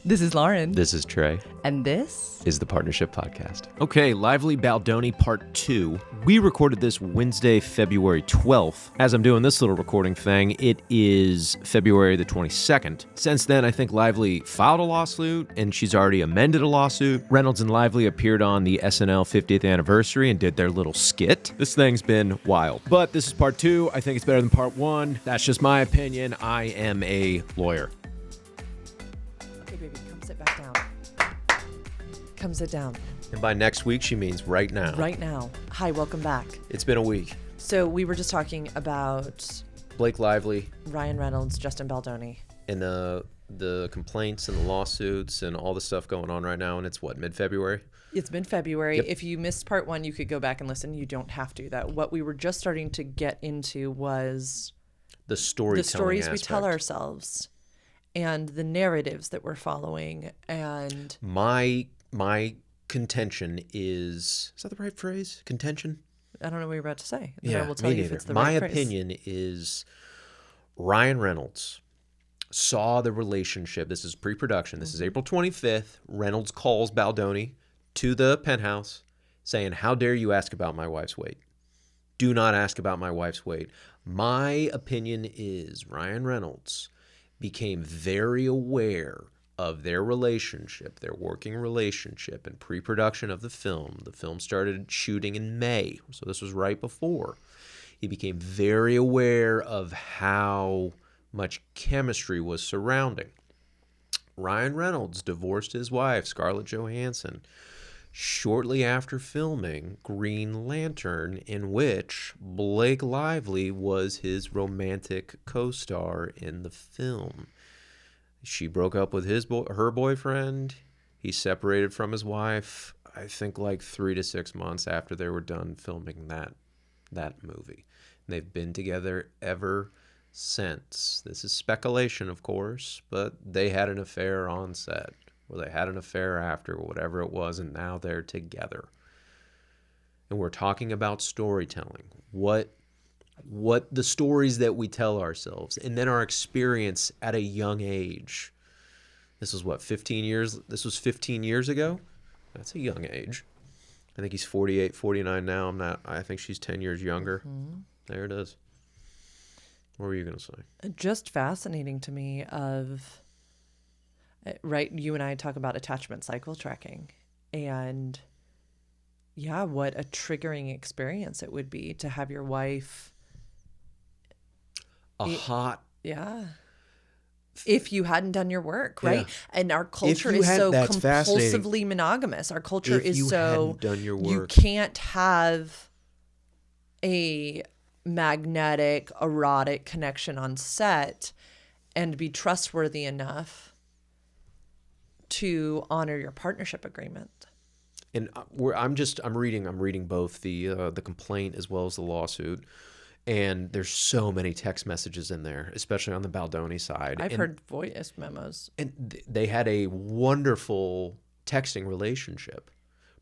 This is Lauren. This is Trey. And this is the Partnership Podcast. Okay, Lively Baldoni Part 2. We recorded this Wednesday, February 12th. As I'm doing this little recording thing, it is February the 22nd. Since then, I think Lively filed a lawsuit, and she's already amended a lawsuit. Reynolds and Lively appeared on the SNL 50th anniversary and did their little skit. This thing's been wild. But this is Part 2. I think it's better than Part 1. That's just my opinion. I am a lawyer. Come sit down. And by next week, she means right now. Right now. Hi, welcome back. It's been a week. So we were just talking about Blake Lively, Ryan Reynolds, Justin Baldoni, and the complaints and the lawsuits and all the stuff going on right now. And it's what, mid-February? It's mid-February. Yep. If you missed part 1, you could go back and listen. You don't have to. That what we were just starting to get into was the stories we tell ourselves and the narratives that we're following. And my contention is that the right phrase? Contention? I don't know what you're about to say. Yeah, I will tell you if it's the right right phrase. My opinion is Ryan Reynolds saw the relationship. This is pre-production. This is April 25th. Reynolds calls Baldoni to the penthouse saying, "How dare you ask about my wife's weight? Do not ask about my wife's weight." My opinion is Ryan Reynolds became very aware of their relationship, their working relationship, and pre-production of the film. The film started shooting in May, so this was right before. He became very aware of how much chemistry was surrounding. Ryan Reynolds divorced his wife, Scarlett Johansson, shortly after filming Green Lantern, in which Blake Lively was his romantic co-star in the film. She broke up with her boyfriend. He separated from his wife, I think like 3 to 6 months after they were done filming that movie. And they've been together ever since. This is speculation, of course, but they had an affair on set, or they had an affair after, or whatever it was, and now they're together. And we're talking about storytelling. What the stories that we tell ourselves, and then our experience at a young age. This was what, 15 years? This was 15 years ago? That's a young age. I think he's 48, 49 now. I think she's 10 years younger. Mm-hmm. There it is. What were you going to say? Just fascinating to me right, you and I talk about attachment cycle tracking, and yeah, what a triggering experience it would be to have your wife if you hadn't done your work, right? Yeah. And our culture is so compulsively monogamous. Our culture is so done your work. You can't have a magnetic, erotic connection on set and be trustworthy enough to honor your partnership agreement. And I'm reading both the complaint as well as the lawsuit. And there's so many text messages in there, especially on the Baldoni side. I've heard voice memos. And they had a wonderful texting relationship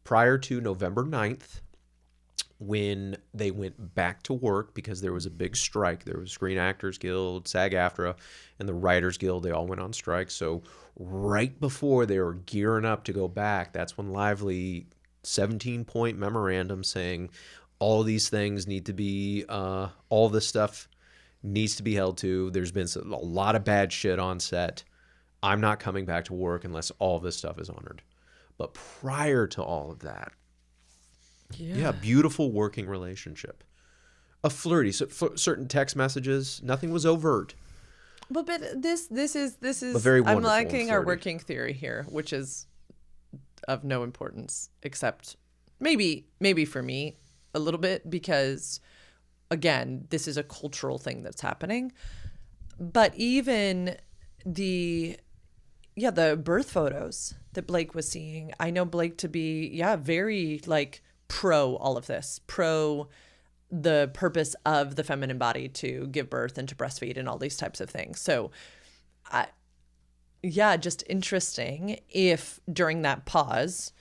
prior to November 9th, when they went back to work because there was a big strike. There was Screen Actors Guild, SAG-AFTRA, and the Writers Guild. They all went on strike. So right before they were gearing up to go back, that's when Lively 17-point memorandum saying, all these things need to be, all this stuff needs to be held to. There's been a lot of bad shit on set. I'm not coming back to work unless all this stuff is honored. But prior to all of that, yeah, beautiful working relationship. A flirty, certain text messages, nothing was overt. But this is but very wonderful. I'm liking our working theory here, which is of no importance except maybe for me a little bit, because again, this is a cultural thing that's happening. But even the birth photos that Blake was seeing, I know Blake to be very like pro all of this, pro the purpose of the feminine body to give birth and to breastfeed and all these types of things. So just interesting if during that pause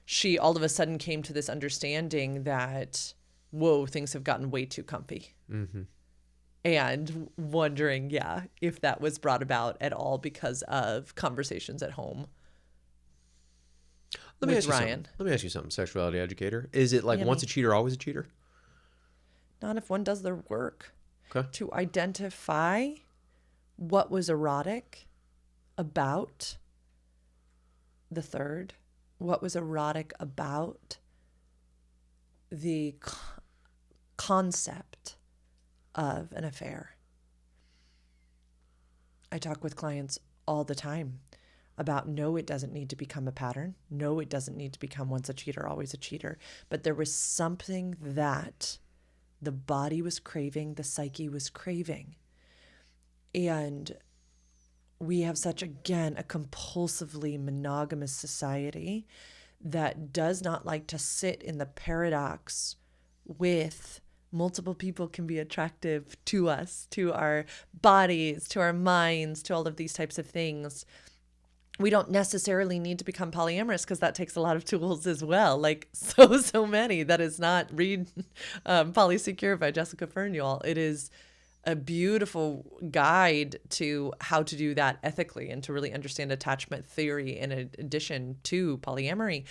she all of a sudden came to this understanding that, whoa, things have gotten way too comfy. Mm-hmm. and wondering, if that was brought about at all because of conversations at home Let me with ask you Ryan. something. Let me ask you something, sexuality educator. Is it like once a cheater, always a cheater? Not if one does their work Okay. to identify what was erotic about the third, what was erotic about the concept of an affair. I talk with clients all the time about no, it doesn't need to become a pattern. No, it doesn't need to become once a cheater, always a cheater. But there was something that the body was craving, the psyche was craving. And we have such, again, a compulsively monogamous society that does not like to sit in the paradox with multiple people can be attractive to us, to our bodies, to our minds, to all of these types of things. We don't necessarily need to become polyamorous because that takes a lot of tools as well. Like so many. That is not read Polysecure by Jessica Fernewell. It is a beautiful guide to how to do that ethically and to really understand attachment theory in addition to polyamory.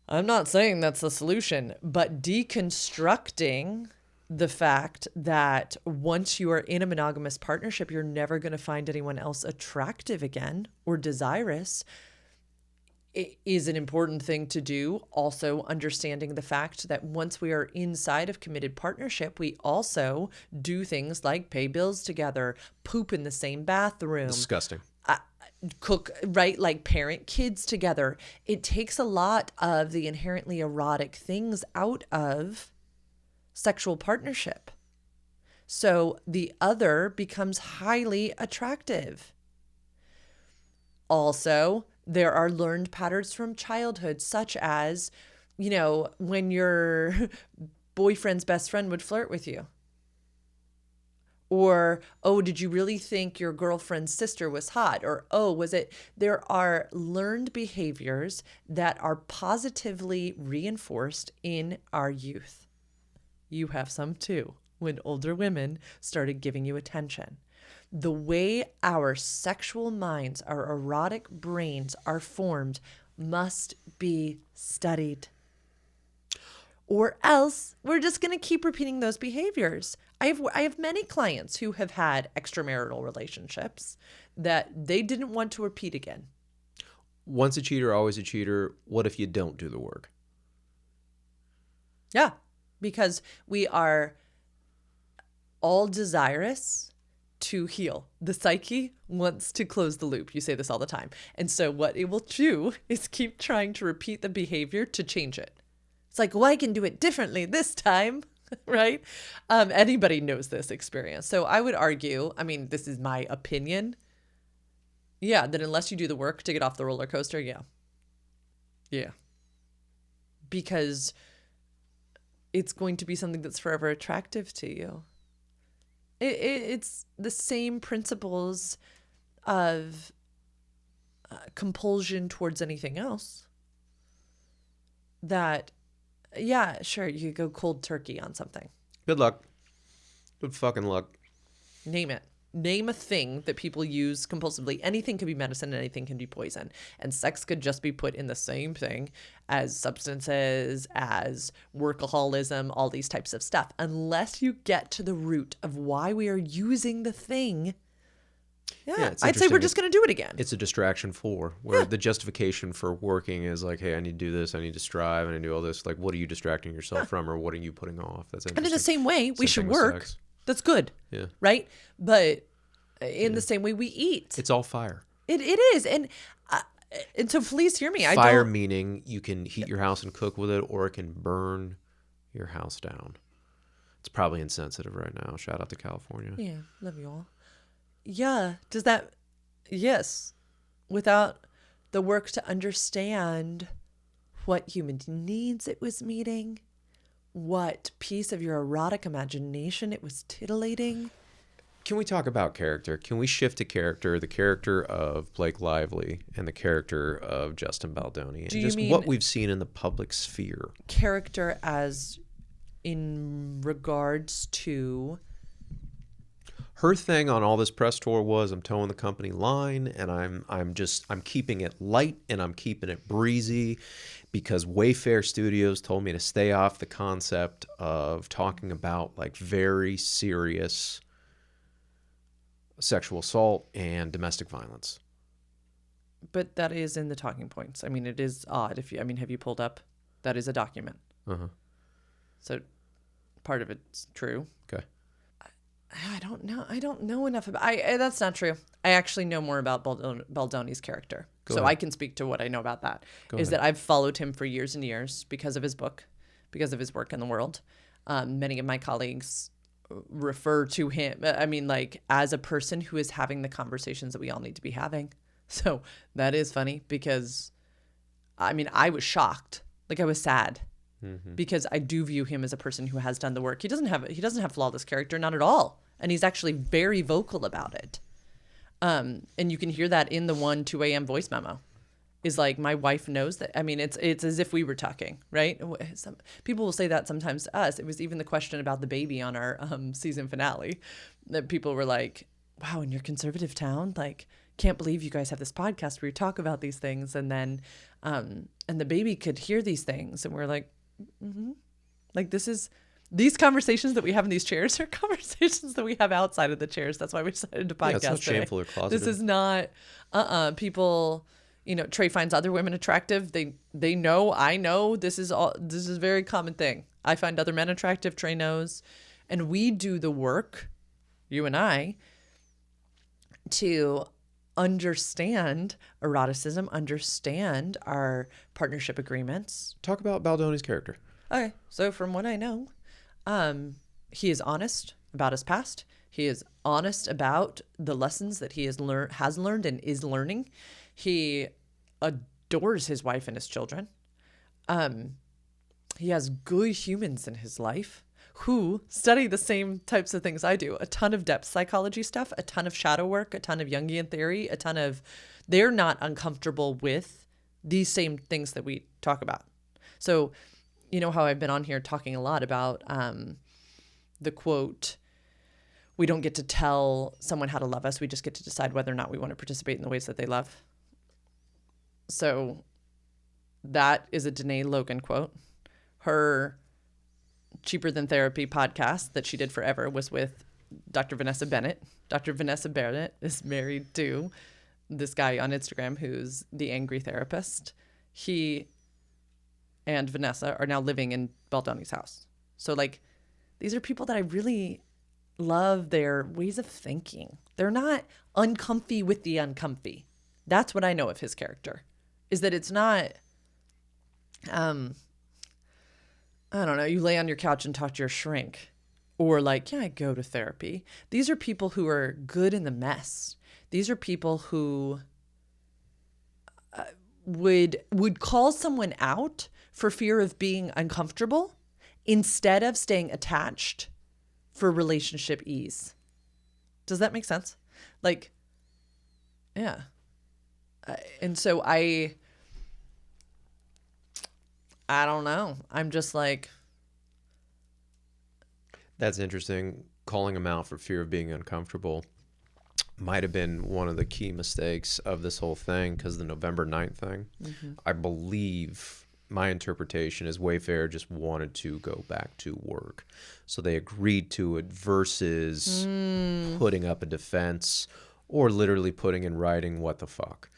I'm not saying that's the solution, but deconstructing the fact that once you are in a monogamous partnership, you're never going to find anyone else attractive again or desirous is an important thing to do. Also understanding the fact that once we are inside of committed partnership, we also do things like pay bills together, poop in the same bathroom, Disgusting. cook, right? Like parent kids together. It takes a lot of the inherently erotic things out of sexual partnership. So the other becomes highly attractive. Also, there are learned patterns from childhood, such as, when your boyfriend's best friend would flirt with you. Or, oh, did you really think your girlfriend's sister was hot? Or, oh, was it? There are learned behaviors that are positively reinforced in our youth. You have some too, when older women started giving you attention. The way our sexual minds, our erotic brains are formed must be studied. Or else we're just going to keep repeating those behaviors. I have many clients who have had extramarital relationships that they didn't want to repeat again. Once a cheater, always a cheater. What if you don't do the work? Yeah, because we are all desirous to heal. The psyche wants to close the loop. You say this all the time. And so what it will do is keep trying to repeat the behavior to change it. It's like, well, I can do it differently this time, right? Anybody knows this experience. So I would argue, this is my opinion. Yeah, that unless you do the work to get off the roller coaster, yeah. Because it's going to be something that's forever attractive to you. It's the same principles of compulsion towards anything else. That, yeah, sure, you could go cold turkey on something. Good luck. Good fucking luck. Name it. Name a thing that people use compulsively. Anything can be medicine, anything can be poison. And sex could just be put in the same thing as substances, as workaholism, all these types of stuff. Unless you get to the root of why we are using the thing, I'd say we're just going to do it again. It's a distraction where the justification for working is like, hey, I need to do this, I need to strive, I need to do all this. Like, what are you distracting yourself from, or what are you putting off? That's interesting. And in the same way, we should work. Sex. That's good. Yeah. Right? But in the same way we eat. It's all fire. It is. And so please hear me. Fire meaning you can heat your house and cook with it, or it can burn your house down. It's probably insensitive right now. Shout out to California. Yeah. Love you all. Yeah. Yes. Without the work to understand what human needs it was meeting, what piece of your erotic imagination it was titillating. Can we talk about character? Can we shift to character, the character of Blake Lively and the character of Justin Baldoni, and just what we've seen in the public sphere? Character as in regards to Her thing on all this press tour was, I'm towing the company line, and I'm keeping it light and I'm keeping it breezy, because Wayfair Studios told me to stay off the concept of talking about like very serious sexual assault and domestic violence. But that is in the talking points. I mean, it is odd. If you, I mean, have you pulled up? That is a document. Uh-huh. So part of it's true. Okay. I don't know. I don't know enough about. That's not true. I actually know more about Baldoni's character, Go so ahead. I can speak to what I know about that. Go Is ahead. that I've followed him for years and years because of his book, because of his work in the world. Many of my colleagues refer to him. I mean, like, as a person who is having the conversations that we all need to be having. So that is funny because, I mean, I was shocked. Like, I was sad. Because I do view him as a person who has done the work. He doesn't have flawless character, not at all, and he's actually very vocal about it. And you can hear that in the 2 a.m. voice memo. Is like, my wife knows that. I mean, it's as if we were talking, right? Some people will say that sometimes to us. It was even the question about the baby on our season finale, that people were like, "Wow, in your conservative town, like, can't believe you guys have this podcast where you talk about these things." And then, and the baby could hear these things, and we're like, like, these conversations that we have in these chairs are conversations that we have outside of the chairs. That's why we decided to podcast. Yeah, it's not today. shameful or closeted. This is not people, you know, Trey finds other women attractive. They know, I know, this is a very common thing. I find other men attractive, Trey knows. And we do the work, you and I, to understand eroticism, understand our partnership agreements. Talk about Baldoni's character. Okay, so from what I know, he is honest about his past. He is honest about the lessons that he has learned and is learning. He adores his wife and his children. He has good humans in his life who study the same types of things I do. A ton of depth psychology stuff, a ton of shadow work, a ton of Jungian theory, they're not uncomfortable with these same things that we talk about. So, you know how I've been on here talking a lot about the quote, "We don't get to tell someone how to love us. We just get to decide whether or not we want to participate in the ways that they love." So that is a Danae Logan quote. Her Cheaper Than Therapy podcast that she did forever was with Dr. Vanessa Bennett. Dr. Vanessa Bennett is married to this guy on Instagram who's the angry therapist. He and Vanessa are now living in Baldoni's house. So, like, these are people that I really love their ways of thinking. They're not uncomfy with the uncomfy. That's what I know of his character, is that it's not, I don't know, you lay on your couch and talk to your shrink, or like, yeah, I go to therapy. These are people who are good in the mess. These are people who would call someone out for fear of being uncomfortable instead of staying attached for relationship ease. Does that make sense? Like, yeah. And so I don't know. I'm just like, That's interesting. Calling him out for fear of being uncomfortable might have been one of the key mistakes of this whole thing, because the November 9th thing, I believe my interpretation is Wayfair just wanted to go back to work. So they agreed to it versus putting up a defense or literally putting in writing what the fuck.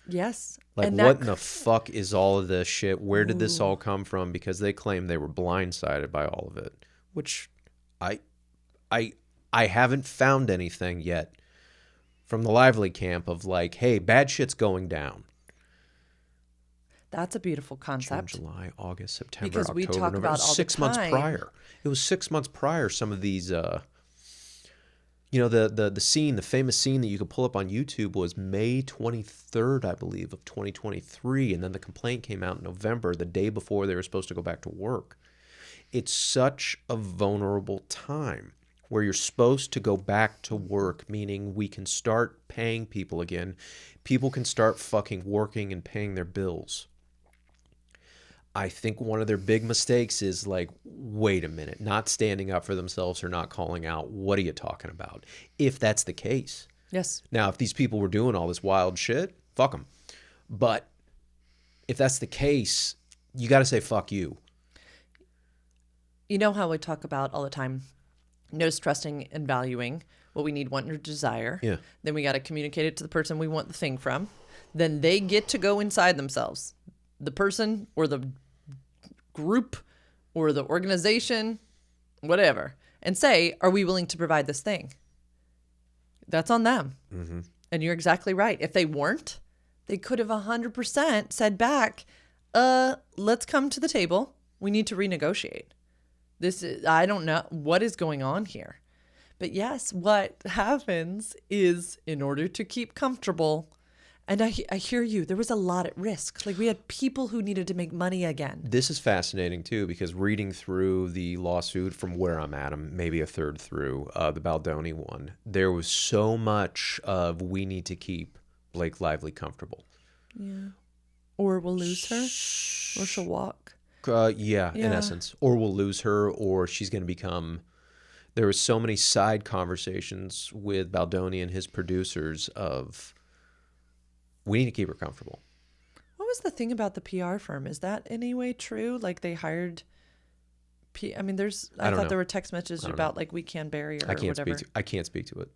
yes. Like, and what in the fuck is all of this shit? Where did this all come from? Because they claim they were blindsided by all of it, which I haven't found anything yet from the Lively camp of like, hey, bad shit's going down. That's a beautiful June, Concept. July, August, September, Because we October, talk November. about all the 6 months time. prior. It was 6 months prior. Some of these, you know, the scene, the famous scene that you could pull up on YouTube was May 23rd, I believe, of 2023. And then the complaint came out in November, the day before they were supposed to go back to work. It's such a vulnerable time where you're supposed to go back to work, meaning we can start paying people again. People can start fucking working and paying their bills. I think one of their big mistakes is like, wait a minute, not standing up for themselves or not calling out. What are you talking about? If that's the case. Yes. Now, if these people were doing all this wild shit, fuck them. But if that's the case, you got to say fuck you. You know how we talk about all the time, notice, trusting, and valuing what we need, want, or desire. Yeah. Then we got to communicate it to the person we want the thing from. Then they get to go inside themselves, the person or the group or the organization, whatever, and say, are we willing to provide this thing? That's on them. Mm-hmm. And you're exactly right. If they weren't, they could have 100% said back, let's come to the table. We need to renegotiate. I don't know what is going on here. But yes, what happens is, in order to keep comfortable, and I hear you, there was a lot at risk. Like, we had people who needed to make money again. This is fascinating too, because reading through the lawsuit from where I'm at, I'm maybe a third through, the Baldoni one, there was so much of we need to keep Blake Lively comfortable. Yeah. Or we'll lose her, or she'll walk. Yeah, in essence. Or we'll lose her, or she's going to become... There were so many side conversations with Baldoni and his producers of, we need to keep her comfortable. What was the thing about the PR firm? Is that anyway true? Like, they hired... I mean, I thought there were text messages about, like, we can bury her or whatever. I can't speak to it.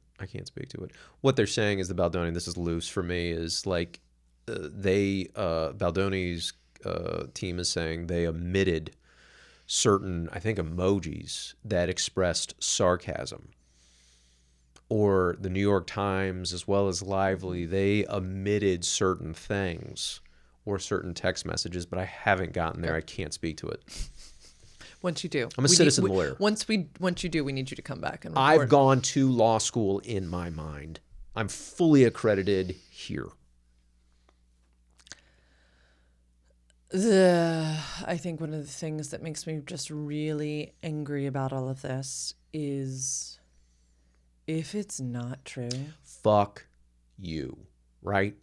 What they're saying is the Baldoni, this is loose for me, is like Baldoni's team is saying they omitted certain, I think, emojis that expressed sarcasm. Or the New York Times, as well as Lively, they omitted certain things or certain text messages, but I haven't gotten there. I can't speak to it. Once you do. I'm a citizen lawyer. Once you do, we need you to come back and report. I've gone to law school in my mind. I'm fully accredited here. I think one of the things that makes me just really angry about all of this is, if it's not true, fuck you, right?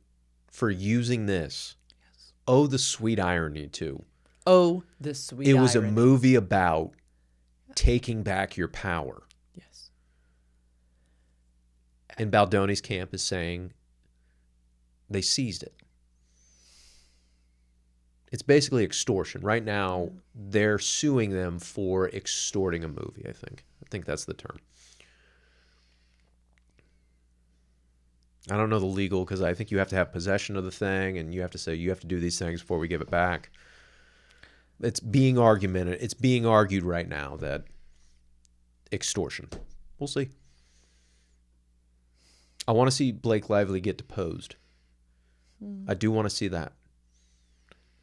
For using this. Yes. Oh, the sweet irony, too. Oh, the sweet irony. It was a movie about taking back your power. Yes. And Baldoni's camp is saying they seized it. It's basically extortion. Right now, they're suing them for extorting a movie, I think. I think that's the term. I don't know the legal, because I think you have to have possession of the thing, and you have to say you have to do these things before we give it back. It's being argued right now that extortion. We'll see. I want to see Blake Lively get deposed. I do want to see that.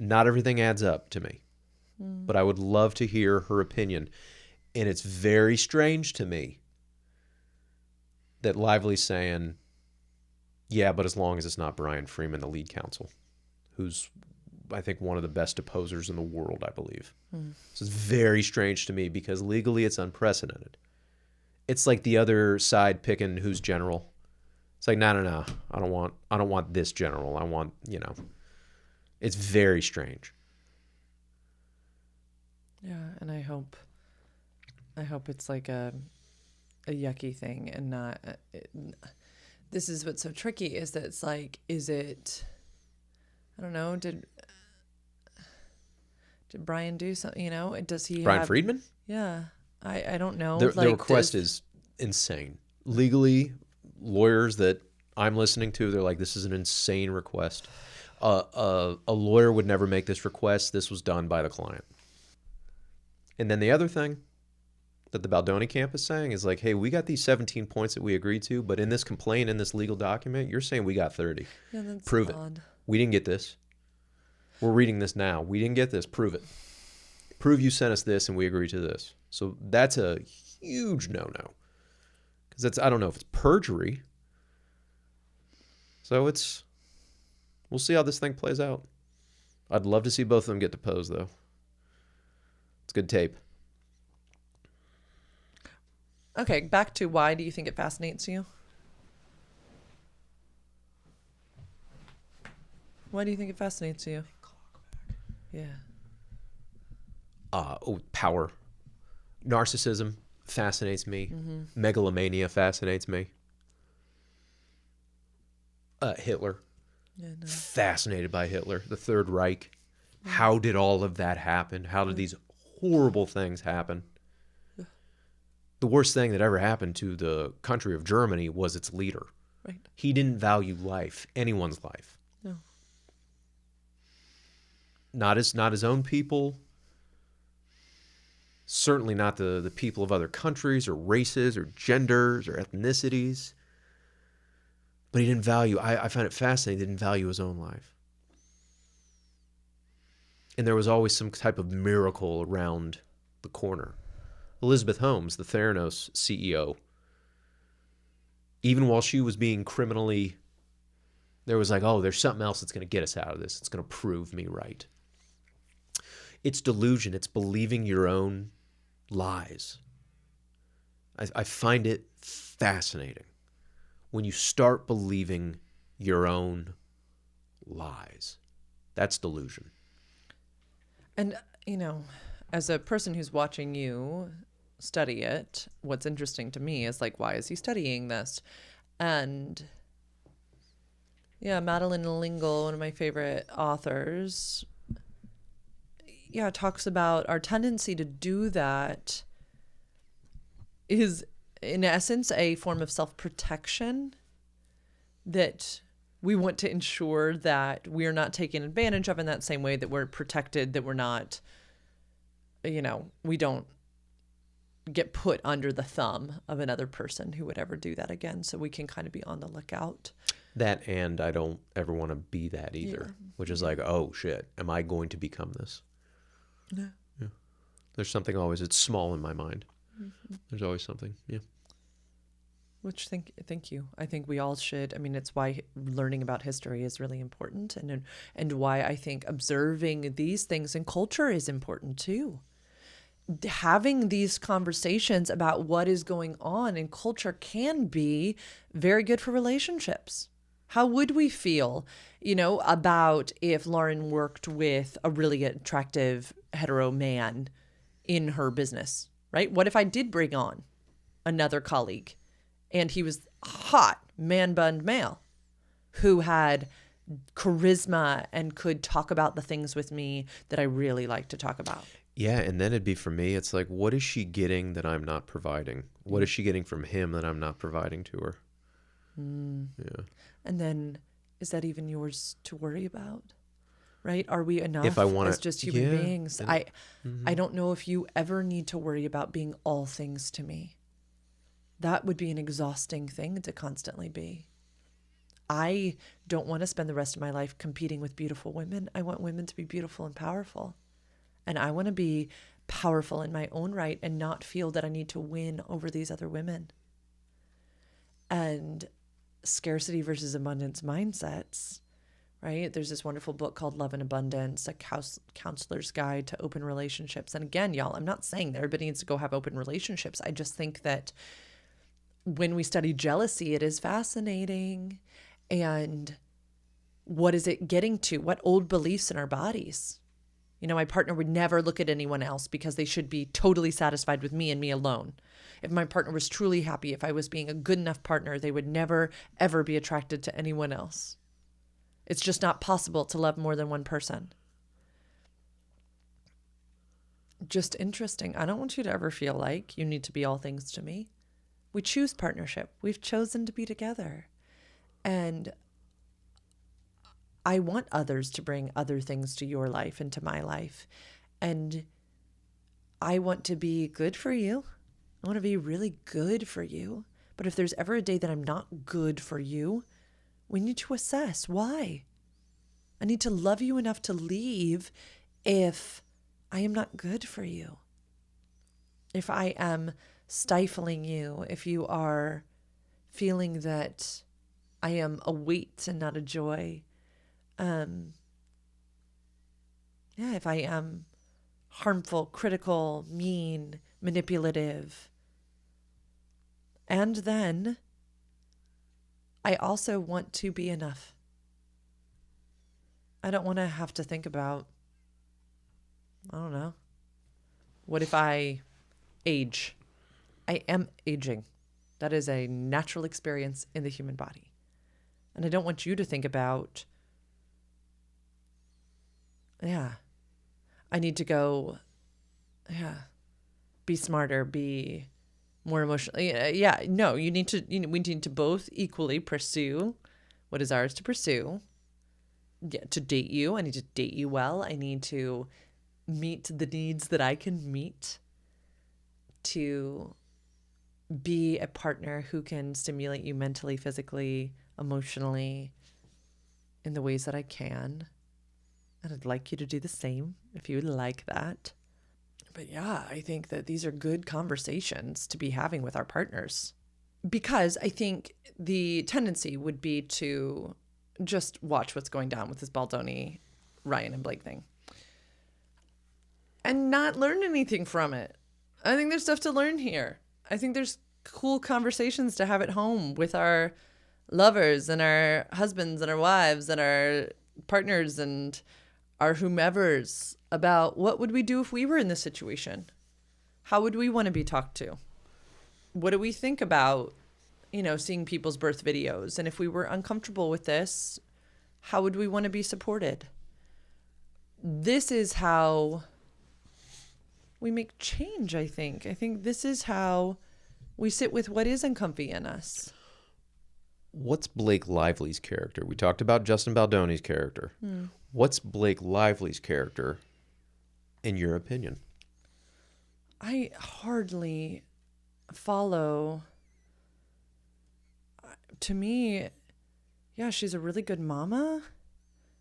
Not everything adds up to me, but I would love to hear her opinion. And it's very strange to me that Lively's saying, yeah, but as long as it's not Brian Freeman, the lead counsel, who's, I think, one of the best deposers in the world, I believe. So it's very strange to me, because legally it's unprecedented. It's like the other side picking who's general. It's like, no. I don't want this general. I want, It's very strange. Yeah, and I hope it's like a yucky thing and not. This is what's so tricky, is that it's like, is it? I don't know. Did Brian do something? Does he? Brian Friedman? Yeah, I don't know. The request is insane. Legally, lawyers that I'm listening to, they're like, this is an insane request. A lawyer would never make this request. This was done by the client. And then the other thing that the Baldoni camp is saying is like, hey, we got these 17 points that we agreed to, but in this complaint, in this legal document, you're saying we got 30. Yeah, that's Prove odd. it. We didn't get this. We're reading this now. We didn't get this. Prove it. Prove you sent us this and we agreed to this. So that's a huge no-no. Because I don't know if it's perjury. So we'll see how this thing plays out. I'd love to see both of them get deposed, though. It's good tape. Okay, back to, why do you think it fascinates you? Why do you think it fascinates you? Yeah. Power. Narcissism fascinates me. Megalomania fascinates me. Hitler. Yeah, no. Fascinated by Hitler. The Third Reich. How did all of that happen? How did these horrible things happen? The worst thing that ever happened to the country of Germany was its leader. Right. He didn't value life, anyone's life. No. Not his own people. Certainly not the people of other countries or races or genders or ethnicities. But he didn't value, I find it fascinating, he didn't value his own life. And there was always some type of miracle around the corner. Elizabeth Holmes, the Theranos CEO, even while she was being criminally, there was like, oh, there's something else that's going to get us out of this. It's going to prove me right. It's delusion. It's believing your own lies. I find it fascinating when you start believing your own lies. That's delusion. And, as a person who's watching you study it, what's interesting to me is like, why is he studying this? And yeah, Madeline L'Engle, one of my favorite authors, talks about our tendency to do that is in essence a form of self-protection, that we want to ensure that we're not taken advantage of in that same way, that we're protected, that we're not, we don't get put under the thumb of another person who would ever do that again. So we can kind of be on the lookout. That, and I don't ever want to be that either, which is like, oh shit, am I going to become this? No. Yeah. There's something always, it's small in my mind. There's always something. Yeah. Which thank you. I think we all should. I mean, it's why learning about history is really important, and why I think observing these things in culture is important too. Having these conversations about what is going on in culture can be very good for relationships. How would we feel, about if Lauren worked with a really attractive hetero man in her business, right? What if I did bring on another colleague and he was hot, man-bunned male who had charisma and could talk about the things with me that I really like to talk about? Yeah, and then it'd be for me, it's like, what is she getting that I'm not providing? What is she getting from him that I'm not providing to her? Yeah. And then, is that even yours to worry about? Right? Are we enough If I want as just human beings? and- I don't know if you ever need to worry about being all things to me. That would be an exhausting thing to constantly be. I don't want to spend the rest of my life competing with beautiful women. I want women to be beautiful and powerful. And I want to be powerful in my own right and not feel that I need to win over these other women. And scarcity versus abundance mindsets, right? There's this wonderful book called Love and Abundance, a counselor's guide to open relationships. And again, y'all, I'm not saying that everybody needs to go have open relationships. I just think that when we study jealousy, it is fascinating. And what is it getting to? What old beliefs in our bodies? My partner would never look at anyone else because they should be totally satisfied with me and me alone. If my partner was truly happy, if I was being a good enough partner, they would never, ever be attracted to anyone else. It's just not possible to love more than one person. Just interesting. I don't want you to ever feel like you need to be all things to me. We choose partnership. We've chosen to be together. And I want others to bring other things to your life and to my life. And I want to be good for you. I want to be really good for you. But if there's ever a day that I'm not good for you, we need to assess why. I need to love you enough to leave if I am not good for you. If I am stifling you, if you are feeling that I am a weight and not a joy. If I am harmful, critical, mean, manipulative. And then I also want to be enough. I don't want to have to think about, I don't know, What if I age? I am aging. That is a natural experience in the human body. And I don't want you to think about, I need to go, be smarter, be more emotionally. No, we need to both equally pursue what is ours to pursue. Yeah, to date you, I need to date you well. I need to meet the needs that I can meet to be a partner who can stimulate you mentally, physically, emotionally in the ways that I can. And I'd like you to do the same if you would like that. But yeah, I think that these are good conversations to be having with our partners, because I think the tendency would be to just watch what's going down with this Baldoni, Ryan, and Blake thing and not learn anything from it. I think there's stuff to learn here. I think there's cool conversations to have at home with our lovers and our husbands and our wives and our partners and our whomevers about what would we do if we were in this situation? How would we want to be talked to? What do we think about, seeing people's birth videos? And if we were uncomfortable with this, how would we want to be supported? This is how we make change, I think. I think this is how we sit with what is uncomfy in us. What's Blake Lively's character? We talked about Justin Baldoni's character. What's Blake Lively's character, in your opinion? I hardly follow. To me, she's a really good mama.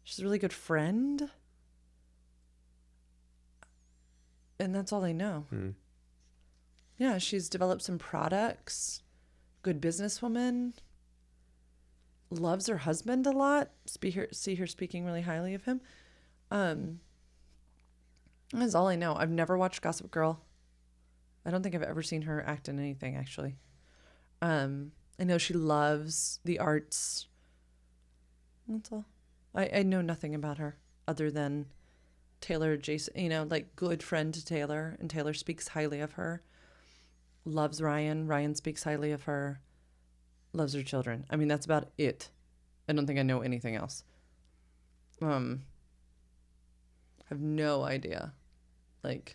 She's a really good friend. And that's all I know. Yeah, she's developed some products. Good businesswoman. Loves her husband a lot. See her speaking really highly of him. That's all I know. I've never watched Gossip Girl. I don't think I've ever seen her act in anything, actually. I know she loves the arts. That's all. I know nothing about her other than Taylor, Jason, good friend to Taylor, and Taylor speaks highly of her. Loves Ryan. Ryan speaks highly of her. Loves her children. I mean, that's about it. I don't think I know anything else. I have no idea. Nothing.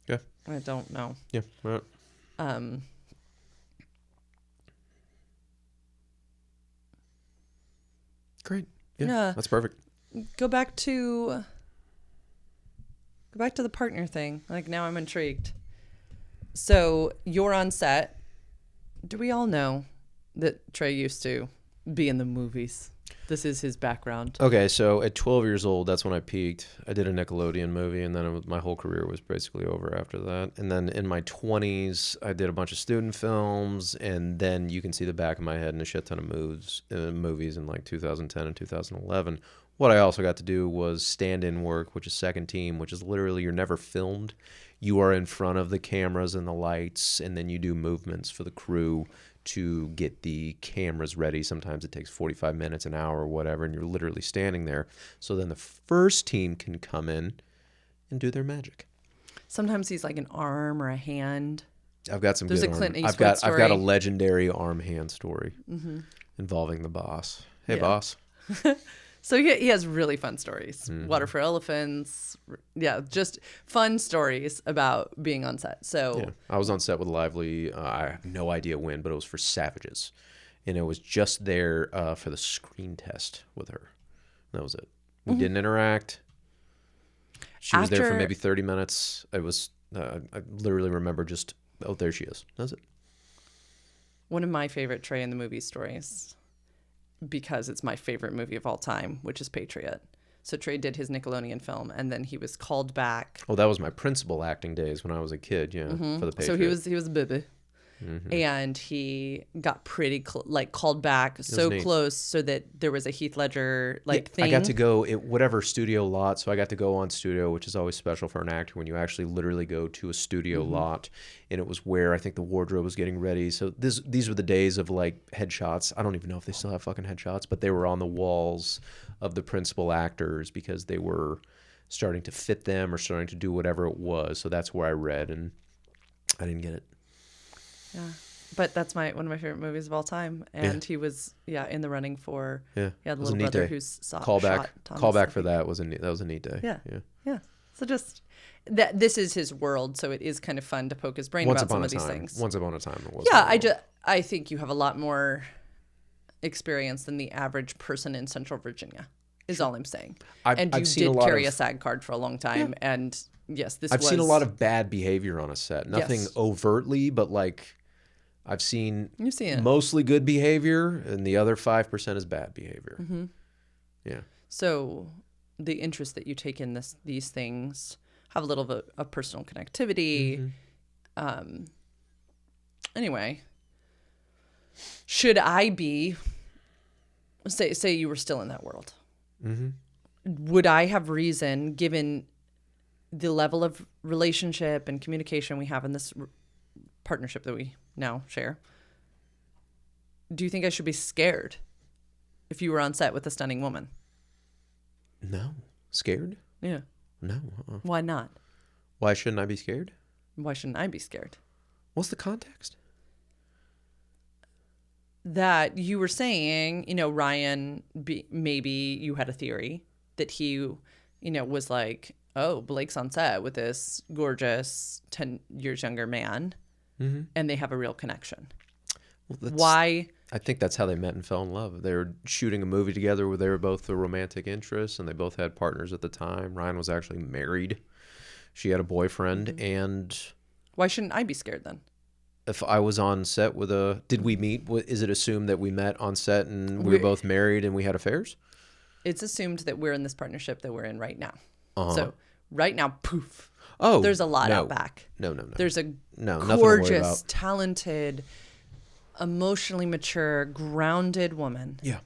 Yeah. I don't know. Yeah. Right. Great. Yeah. That's perfect. Go back to the partner thing. Now I'm intrigued. So you're on set. Do we all know that Trey used to be in the movies? This is his background. Okay, so at 12 years old, that's when I peaked. I did a Nickelodeon movie, and then my whole career was basically over after that. And then in my 20s, I did a bunch of student films, and then you can see the back of my head in a shit ton of movies in 2010 and 2011. What I also got to do was stand-in work, which is second team, which is literally you're never filmed. You are in front of the cameras and the lights, and then you do movements for the crew to get the cameras ready. Sometimes it takes 45 minutes, an hour, or whatever, and you're literally standing there. So then the first team can come in and do their magic. Sometimes he's like an arm or a hand. I've got some There's good a Clint arm. Eastwood story. I've got a legendary arm-hand story involving the boss. Hey, boss. So he has really fun stories. Water for elephants. Yeah, just fun stories about being on set. So yeah, I was on set with Lively. I have no idea when, but it was for Savages. And it was just there for the screen test with her. That was it. We didn't interact. She was there for maybe 30 minutes. I literally remember just, oh, there she is. That's it. One of my favorite Trey in the Movie stories, because it's my favorite movie of all time, which is Patriot. So Trey did his Nickelodeon film, and then he was called back. Oh, that was my principal acting days when I was a kid, for the Patriot. So he was a baby. And he got pretty called back so close so that there was a Heath Ledger thing. I got to go at whatever studio lot, so I got to go on studio, which is always special for an actor when you actually literally go to a studio lot, and it was where I think the wardrobe was getting ready. So these were the days of headshots. I don't even know if they still have fucking headshots, but they were on the walls of the principal actors because they were starting to fit them or starting to do whatever it was. So that's where I read, and I didn't get it. Yeah. But that's one of my favorite movies of all time. And he was, in the running for, he had a little brother who's shot Thomas. Callback for that was a neat day. Yeah. So just, this is his world, so it is kind of fun to poke his brain about some of these things. Once upon a time it was. I think you have a lot more experience than the average person in Central Virginia, is all I'm saying. And you did carry a SAG card for a long time, and yes, I've seen a lot of bad behavior on a set. Nothing overtly, but like I've seen mostly good behavior, and the other 5% is bad behavior. Mm-hmm. Yeah. So the interest that you take in these things have a little bit of personal connectivity. Mm-hmm. Anyway, should I be, say you were still in that world, mm-hmm. would I have reason, given the level of relationship and communication we have in this partnership that we now share, do you think I should be scared if you were on set with a stunning woman? No. Scared? Yeah. No. Why not? Why shouldn't I be scared? Why shouldn't I be scared? What's the context? That you were saying, Ryan, maybe you had a theory that he, was like, oh, Blake's on set with this gorgeous 10 years younger man, mm-hmm. and they have a real connection. Well, why? I think that's how they met and fell in love. They were shooting a movie together where they were both the romantic interests, and they both had partners at the time. Ryan was actually married. She had a boyfriend, mm-hmm. and... Why shouldn't I be scared then? If I was on set with did we meet? Is it assumed that we met on set and we were both married and we had affairs? It's assumed that we're in this partnership that we're in right now. Uh-huh. So right now, poof. Oh, there's a lot out back. No. There's a gorgeous, talented, emotionally mature, grounded woman. Yeah.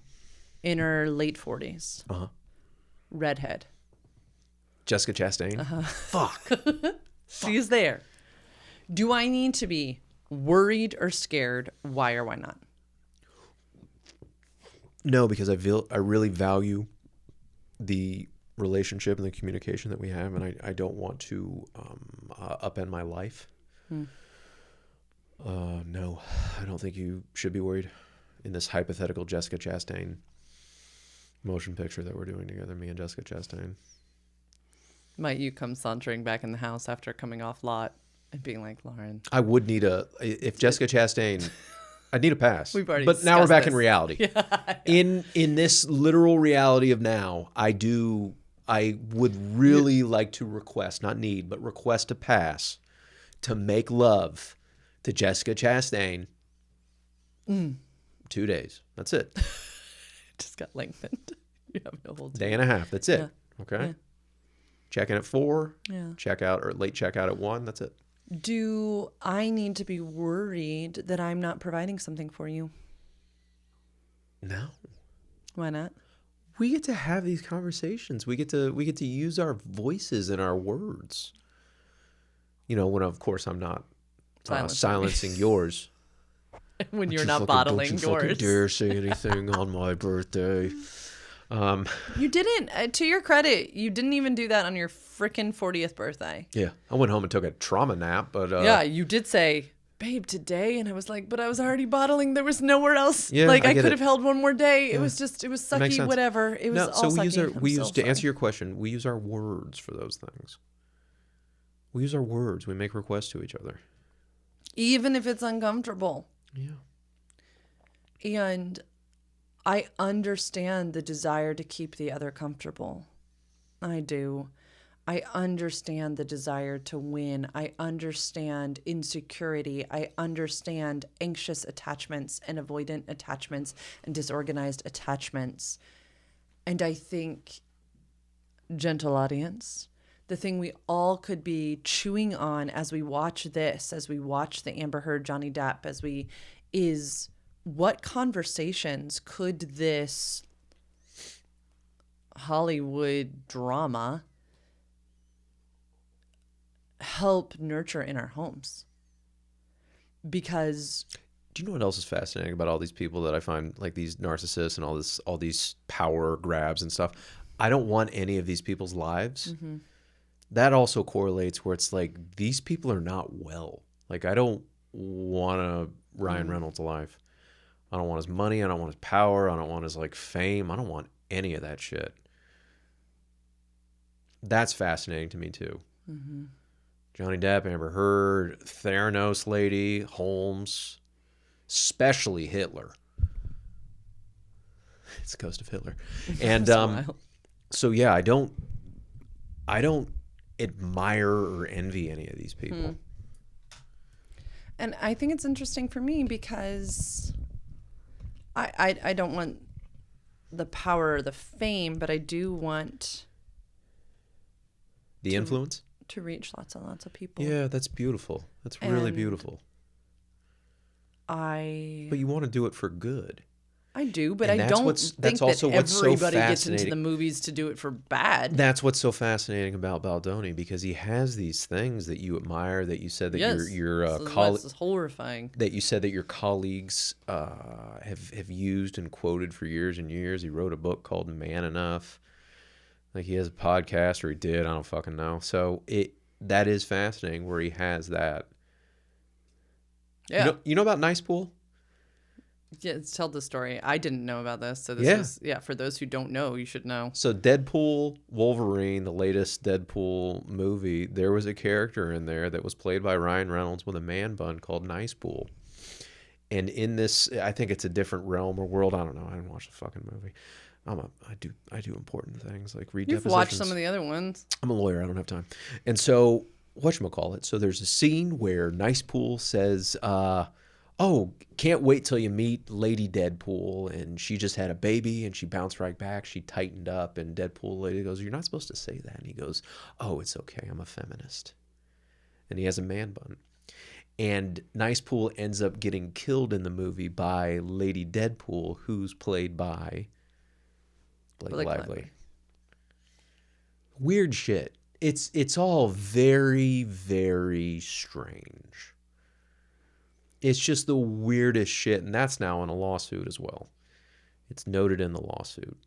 In her late 40s. Uh-huh. Redhead. Jessica Chastain. Uh-huh. Fuck. She's there. Do I need to be worried or scared? Why or why not? No, because I really value the relationship and the communication that we have, and I don't want to upend my life. No, I don't think you should be worried in this hypothetical Jessica Chastain motion picture that we're doing together, me and Jessica Chastain. Might you come sauntering back in the house after coming off lot and being like, Lauren? I would need if Jessica Chastain, I'd need a pass. We've already But now we're back in this. reality. Yeah. In this literal reality of now, I would really like to request, not need, but request a pass to make love to Jessica Chastain. 2 days. That's it. Just got lengthened. You have no whole day and a half. That's it. Yeah. Okay. Yeah. Check in at 4. Yeah. Check out or late check out at 1. That's it. Do I need to be worried that I'm not providing something for you? No. Why not? We get to have these conversations. We get to use our voices and our words. When of course I'm not silencing yours. When you're not bottling yours. Don't you dare say anything on my birthday. You didn't. To your credit, you didn't even do that on your frickin' 40th birthday. Yeah, I went home and took a trauma nap, but yeah, you did say, "Babe, today," and I was like, "But I was already bottling. There was nowhere else. Yeah, I could have held one more day. Yeah. It was sucky, whatever. It was no, all sucky." We use to answer your question. We use our words for those things. We use our words. We make requests to each other, even if it's uncomfortable. Yeah. And I understand the desire to keep the other comfortable. I do. I understand the desire to win. I understand insecurity. I understand anxious attachments and avoidant attachments and disorganized attachments. And I think, gentle audience, the thing we all could be chewing on as we watch this, as we watch the Amber Heard, Johnny Depp, is what conversations could this Hollywood drama help nurture in our homes? Because do you know what else is fascinating about all these people that I find, like these narcissists and all these power grabs and stuff? I don't want any of these people's lives. That also correlates where it's like, these people are not well. Like, I don't want a Ryan Reynolds life. I don't want his money. I don't want his power. I don't want his like fame. I don't want any of that shit. That's fascinating to me too. Johnny Depp, Amber Heard, Theranos lady, Holmes, especially Hitler. It's the ghost of Hitler. And so yeah, I don't admire or envy any of these people. And I think it's interesting for me because I don't want the power or the fame, but I do want the influence to reach lots and lots of people. Yeah, that's beautiful. That's really beautiful. But you want to do it for good. I do, but and I don't think also that what's everybody so gets into the movies to do it for bad. That's what's so fascinating about Baldoni, because he has these things that you admire, that you said that your colleagues is horrifying. That you said that your colleagues have used and quoted for years and years. He wrote a book called Man Enough. Like, he has a podcast, or he did, I don't fucking know. So that is fascinating where he has that. Yeah. You know about Nice Pool? Yeah, tell the story. I didn't know about this. So this is, for those who don't know, you should know. So Deadpool, Wolverine, the latest Deadpool movie, there was a character in there that was played by Ryan Reynolds with a man bun called Nice Pool. And in this, I think it's a different realm or world. I don't know. I didn't watch the fucking movie. I do important things like read depositions. You've watched some of the other ones. I'm a lawyer. I don't have time. And so, whatchamacallit? So there's a scene where Nice Pool says, oh, can't wait till you meet Lady Deadpool. And she just had a baby and she bounced right back. She tightened up. And Deadpool lady goes, you're not supposed to say that. And he goes, oh, it's okay. I'm a feminist. And he has a man bun. And Nice Pool ends up getting killed in the movie by Lady Deadpool, who's played by Blake Lively. Weird shit. It's all very, very strange. It's just the weirdest shit, and that's now in a lawsuit as well. It's noted in the lawsuit.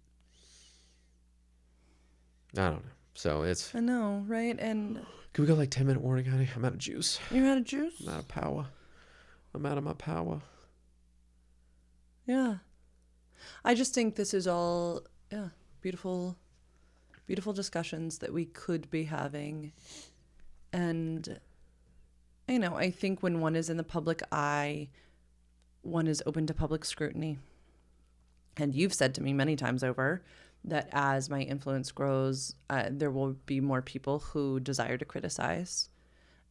I don't know. So it's... I know, right? And... Can we go like 10-minute warning, honey? I'm out of juice. You're out of juice? I'm out of power. I'm out of my power. Yeah. I just think this is all, beautiful, beautiful discussions that we could be having. And... I think when one is in the public eye, one is open to public scrutiny. And you've said to me many times over that as my influence grows, there will be more people who desire to criticize.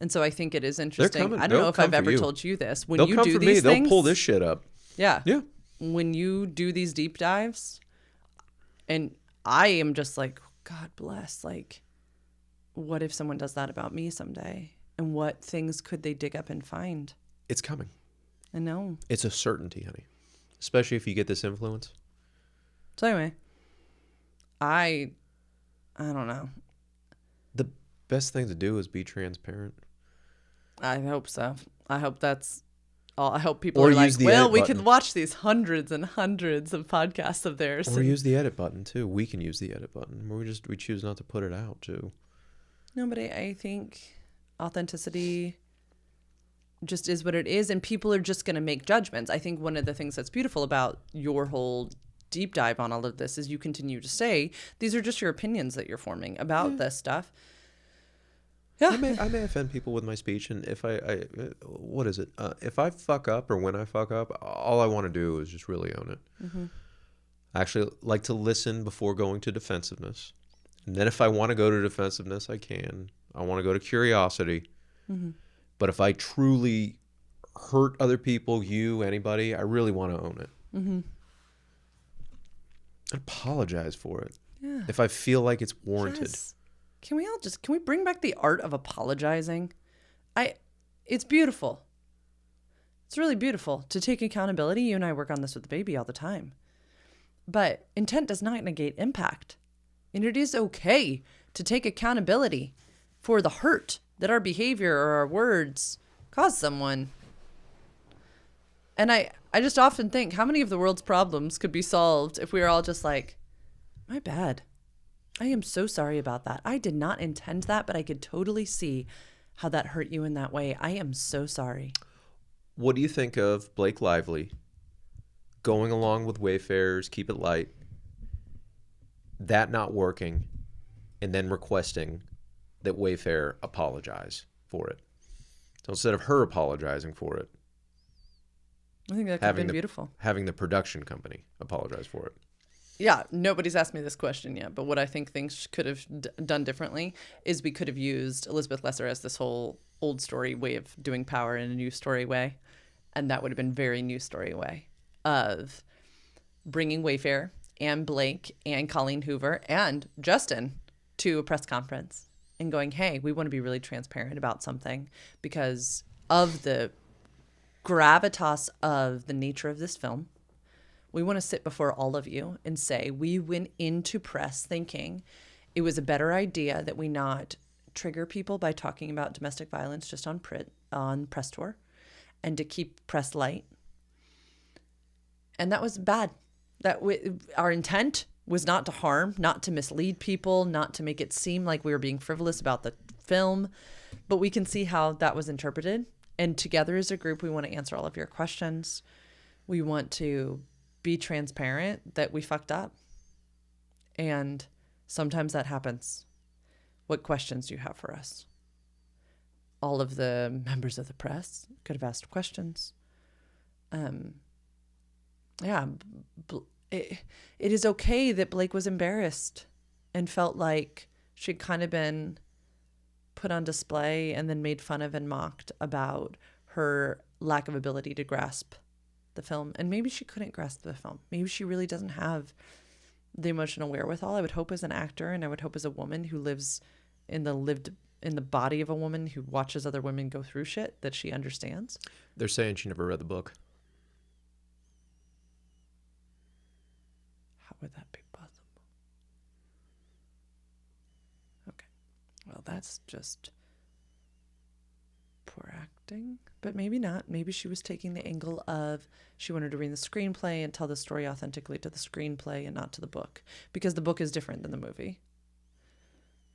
And so I think it is interesting. I don't know if I've ever told you this. When you do these things, they'll pull this shit up. Yeah. Yeah. When you do these deep dives, and I am just like, God bless, like, what if someone does that about me someday? And what things could they dig up and find? It's coming. I know. It's a certainty, honey. Especially if you get this influence. So anyway, I don't know. The best thing to do is be transparent. I hope so. I hope that's all. I hope people are like, well, we can watch these hundreds and hundreds of podcasts of theirs. Or use the edit button too. We can use the edit button. We choose not to put it out too. No, but I think authenticity just is what it is, and people are just going to make judgments. I think one of the things that's beautiful about your whole deep dive on all of this is you continue to say these are just your opinions that you're forming about this stuff. Yeah, I may offend people with my speech, and if I what is it? If I fuck up or when I fuck up, all I want to do is just really own it. Mm-hmm. I actually like to listen before going to defensiveness, and then if I want to go to defensiveness, I can. I want to go to curiosity. Mm-hmm. But if I truly hurt other people, you, anybody, I really want to own it. Mm-hmm. I apologize for it. Yeah. If I feel like it's warranted. Yes. Can we bring back the art of apologizing? It's beautiful. It's really beautiful to take accountability. You and I work on this with the baby all the time. But intent does not negate impact. And it is okay to take accountability for the hurt that our behavior or our words cause someone. And I just often think, how many of the world's problems could be solved if we were all just like, my bad. I am so sorry about that. I did not intend that, but I could totally see how that hurt you in that way. I am so sorry. What do you think of Blake Lively going along with Wayfarer's Keep It Light, that not working, and then requesting that Wayfarer apologize for it? So instead of her apologizing for it, I think that could have been beautiful. having the production company apologize for it. Yeah, nobody's asked me this question yet, but what I think things could have done differently is we could have used Elizabeth Lesser as this whole old story way of doing power in a new story way. And that would have been very new story way of bringing Wayfair and Blake and Colleen Hoover and Justin to a press conference and going, hey, we want to be really transparent about something because of the gravitas of the nature of this film. We want to sit before all of you and say we went into press thinking it was a better idea that we not trigger people by talking about domestic violence just on press tour and to keep press light. And that was bad. Our intent was not to harm, not to mislead people, not to make it seem like we were being frivolous about the film. But we can see how that was interpreted. And together as a group, we want to answer all of your questions. We want to be transparent that we fucked up. And sometimes that happens. What questions do you have for us? All of the members of the press could have asked questions. It is okay that Blake was embarrassed and felt like she'd kind of been put on display and then made fun of and mocked about her lack of ability to grasp the film. And maybe she couldn't grasp the film. Maybe she really doesn't have the emotional wherewithal. I would hope as an actor, and I would hope as a woman who lives in the body of a woman who watches other women go through shit, that she understands. They're saying she never read the book. How would that be possible? Okay. Well, that's just poor acting. But maybe not. Maybe she was taking the angle of she wanted to read the screenplay and tell the story authentically to the screenplay and not to the book. Because the book is different than the movie.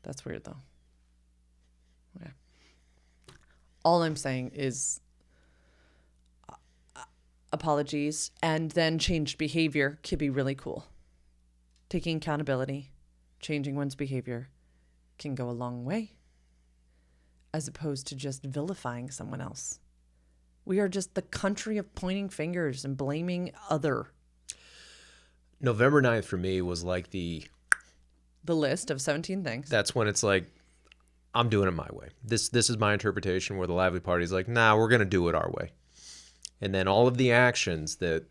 That's weird, though. Okay. All I'm saying is apologies and then changed behavior could be really cool. Taking accountability, changing one's behavior can go a long way, as opposed to just vilifying someone else. We are just the country of pointing fingers and blaming other. November 9th for me was like the list of 17 things. That's when it's like, I'm doing it my way. This is my interpretation, where the Lively Party is like, nah, we're going to do it our way. And then all of the actions that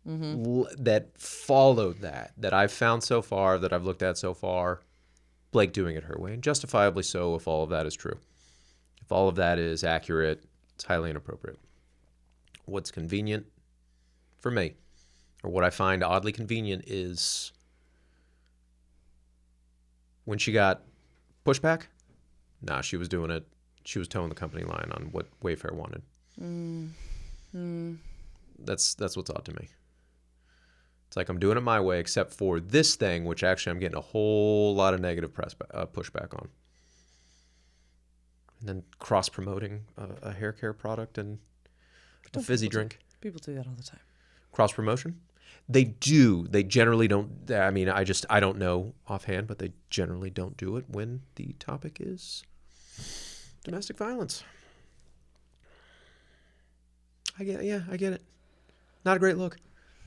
that followed that I've found so far, that I've looked at so far, Blake doing it her way, and justifiably so if all of that is true. If all of that is accurate, it's highly inappropriate. What's convenient for me, or what I find oddly convenient, is when she got pushback, nah, she was doing it. She was towing the company line on what Wayfair wanted. That's what's odd to me. It's like, I'm doing it my way, except for this thing, which actually I'm getting a whole lot of negative pushback on. And then cross-promoting a hair care product and a fizzy drink. People do that all the time. Cross-promotion? They do. They generally don't. I mean, I don't know offhand, but they generally don't do it when the topic is domestic violence. I get it. Not a great look.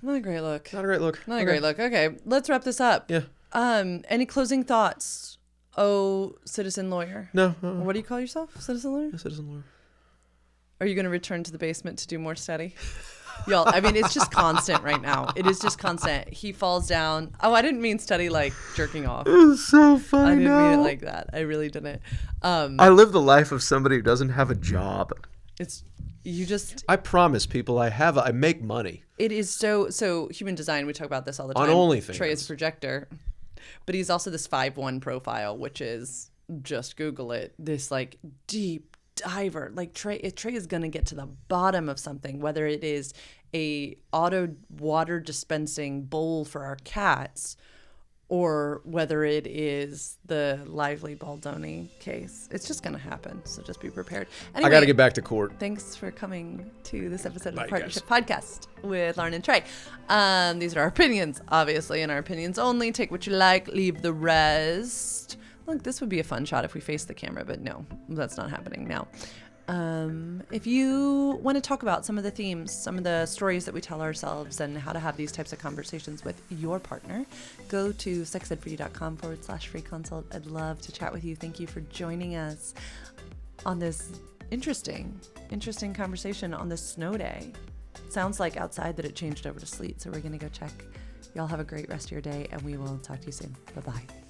Not a great look. Not a great look. Not a great look. Okay, let's wrap this up. Yeah. Any closing thoughts? Oh, citizen lawyer. No. What do you call yourself? Citizen lawyer? A citizen lawyer. Are you going to return to the basement to do more study? Y'all, I mean, it's just constant right now. It is just constant. He falls down. Oh, I didn't mean study like jerking off. It was so funny. I didn't mean it like that. I really didn't. I live the life of somebody who doesn't have a job. I promise people I make money. It is so human design. We talk about this all the time. On OnlyFans. Trey is a projector, but he's also this 5'1" profile, which is, just Google it, this like deep diver. Like Trey is going to get to the bottom of something, whether it is a auto water dispensing bowl for our cats or whether it is the lively Baldoni case. It's just going to happen. So just be prepared. Anyway, I got to get back to court. Thanks for coming to this episode of the Bye, Partnership Podcast with Lauren and Trey. These are our opinions, obviously, and our opinions only. Take what you like, leave the rest. Look, this would be a fun shot if we face the camera, but no, that's not happening now. If you want to talk about some of the themes, some of the stories that we tell ourselves and how to have these types of conversations with your partner, go to sexedforyou.com/free consult. I'd love to chat with you. Thank you for joining us on this interesting conversation on this snow day. Sounds like outside that it changed over to sleet, so we're going to go check. Y'all have a great rest of your day, and we will talk to you soon. Bye-bye.